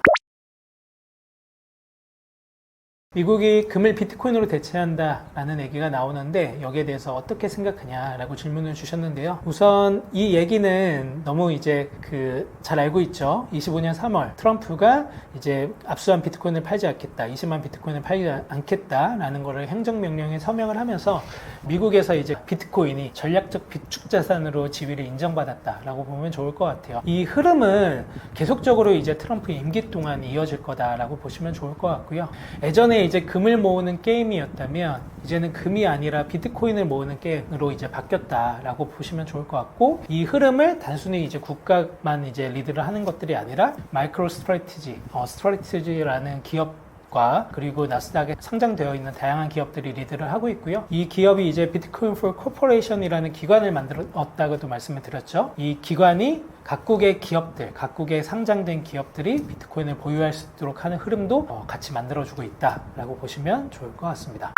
미국이 금을 비트코인으로 대체한다라는 얘기가 나오는데 여기에 대해서 어떻게 생각하냐라고 질문을 주셨는데요. 우선 이 얘기는 너무 이제 잘 알고 있죠. 25년 3월 트럼프가 이제 압수한 비트코인을 팔지 않겠다, 20만 비트코인을 팔지 않겠다라는 거를 행정명령에 서명을 하면서 미국에서 이제 비트코인이 전략적 비축 자산으로 지위를 인정받았다라고 보면 좋을 것 같아요. 이 흐름은 계속적으로 이제 트럼프 임기 동안 이어질 거다라고 보시면 좋을 것 같고요. 예전에 이제 금을 모으는 게임이었다면 이제는 금이 아니라 비트코인을 모으는 게임으로 이제 바뀌었다라고 보시면 좋을 것 같고, 이 흐름을 단순히 이제 국가만 이제 리드를 하는 것들이 아니라 마이크로 스트래티지라는 기업 그리고 나스닥에 상장되어 있는 다양한 기업들이 리드를 하고 있고요. 이 기업이 이제 비트코인 for Corporation이라는 기관을 만들었다고도 말씀을 드렸죠. 이 기관이 각국의 기업들, 각국의 상장된 기업들이 비트코인을 보유할 수 있도록 하는 흐름도 같이 만들어주고 있다라고 보시면 좋을 것 같습니다.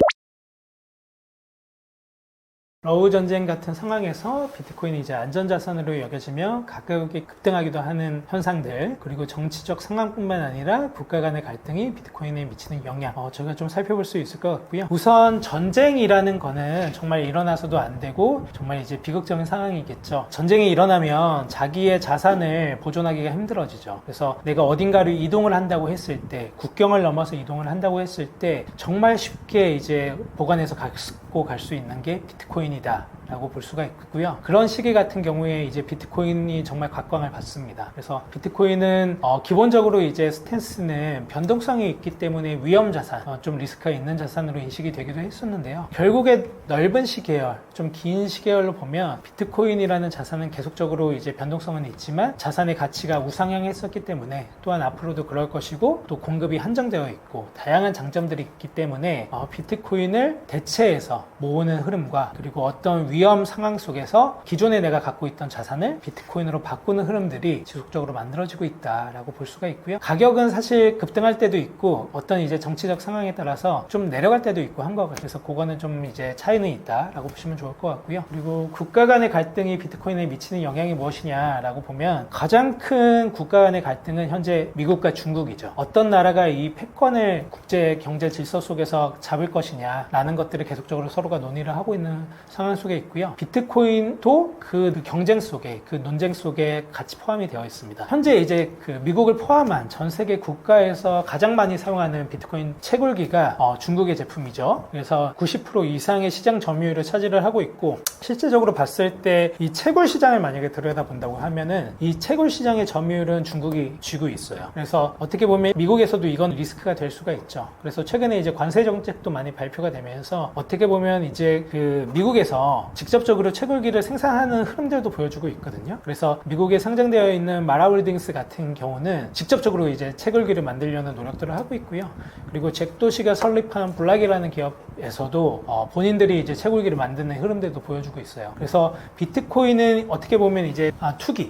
러우 전쟁 같은 상황에서 비트코인이 이제 안전자산으로 여겨지며 가격이 급등하기도 하는 현상들, 그리고 정치적 상황뿐만 아니라 국가 간의 갈등이 비트코인에 미치는 영향, 저희가 좀 살펴볼 수 있을 것 같고요. 우선 전쟁이라는 거는 정말 일어나서도 안 되고 정말 이제 비극적인 상황이겠죠. 전쟁이 일어나면 자기의 자산을 보존하기가 힘들어지죠. 그래서 내가 어딘가를 이동을 한다고 했을 때, 국경을 넘어서 이동을 한다고 했을 때 정말 쉽게 이제 보관해서 갖고 갈 수 있는 게 비트코인 이다 라고 볼 수가 있고요. 그런 시기 같은 경우에 이제 비트코인이 정말 각광을 받습니다. 그래서 비트코인은 기본적으로 이제 스탠스는 변동성이 있기 때문에 위험 자산, 좀 리스크가 있는 자산으로 인식이 되기도 했었는데요. 결국에 넓은 시계열, 좀 긴 시계열로 보면 비트코인이라는 자산은 계속적으로 이제 변동성은 있지만 자산의 가치가 우상향했었기 때문에, 또한 앞으로도 그럴 것이고, 또 공급이 한정되어 있고 다양한 장점들이 있기 때문에 비트코인을 대체해서 모으는 흐름과, 그리고 어떤 위험 위험 상황 속에서 기존에 내가 갖고 있던 자산을 비트코인으로 바꾸는 흐름들이 지속적으로 만들어지고 있다라고 볼 수가 있고요. 가격은 사실 급등할 때도 있고 어떤 이제 정치적 상황에 따라서 좀 내려갈 때도 있고 한 것 같아요. 그래서 그거는 좀 이제 차이는 있다라고 보시면 좋을 것 같고요. 그리고 국가 간의 갈등이 비트코인에 미치는 영향이 무엇이냐라고 보면 가장 큰 국가 간의 갈등은 현재 미국과 중국이죠. 어떤 나라가 이 패권을 국제 경제 질서 속에서 잡을 것이냐라는 것들을 계속적으로 서로가 논의를 하고 있는 상황 속에 있고요. 비트코인도 그 경쟁 속에, 그 논쟁 속에 같이 포함이 되어 있습니다. 현재 이제 그 미국을 포함한 전 세계 국가에서 가장 많이 사용하는 비트코인 채굴기가 중국의 제품이죠. 그래서 90% 이상의 시장 점유율을 차지를 하고 있고, 실제적으로 봤을 때 이 채굴 시장을 만약에 들여다본다고 하면은 이 채굴 시장의 점유율은 중국이 쥐고 있어요. 그래서 어떻게 보면 미국에서도 이건 리스크가 될 수가 있죠. 그래서 최근에 이제 관세 정책도 많이 발표가 되면서 어떻게 보면 이제 그 미국에서 직접적으로 채굴기를 생산하는 흐름들도 보여주고 있거든요. 그래서 미국에 상장되어 있는 마라홀딩스 같은 경우는 직접적으로 이제 채굴기를 만들려는 노력들을 하고 있고요. 그리고 잭도시가 설립한 블락이라는 기업에서도 본인들이 이제 채굴기를 만드는 흐름들도 보여주고 있어요. 그래서 비트코인은 어떻게 보면 이제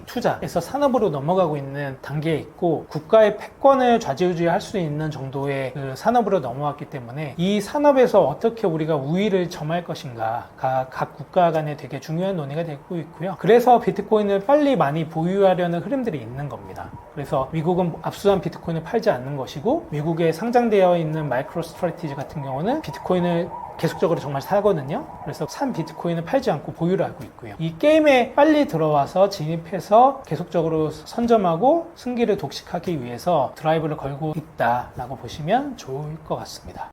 투자에서 산업으로 넘어가고 있는 단계에 있고, 국가의 패권을 좌지우지할 수 있는 정도의 그 산업으로 넘어왔기 때문에 이 산업에서 어떻게 우리가 우위를 점할 것인가가 각 국가 간에 되게 중요한 논의가 되고 있고요. 그래서 비트코인을 빨리 많이 보유하려는 흐름들이 있는 겁니다. 그래서 미국은 압수한 비트코인을 팔지 않는 것이고, 미국에 상장되어 있는 마이크로 스트래티지 같은 경우는 비트코인을 계속적으로 정말 사거든요. 그래서 산 비트코인을 팔지 않고 보유를 하고 있고요. 이 게임에 빨리 들어와서 진입해서 계속적으로 선점하고 승기를 독식하기 위해서 드라이브를 걸고 있다라고 보시면 좋을 것 같습니다.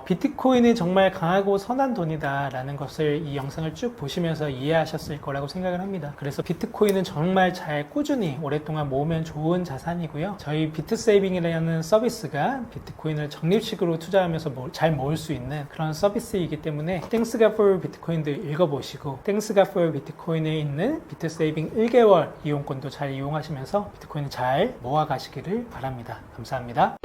비트코인이 정말 강하고 선한 돈이다 라는 것을 이 영상을 쭉 보시면서 이해하셨을 거라고 생각을 합니다. 그래서 비트코인은 정말 잘 꾸준히 오랫동안 모으면 좋은 자산이고요. 저희 비트세이빙이라는 서비스가 비트코인을 적립식으로 투자하면서 잘 모을 수 있는 그런 서비스이기 때문에 Thanks God for Bitcoin도 읽어보시고, Thanks God for Bitcoin에 있는 비트세이빙 1개월 이용권도 잘 이용하시면서 비트코인을 잘 모아가시기를 바랍니다. 감사합니다.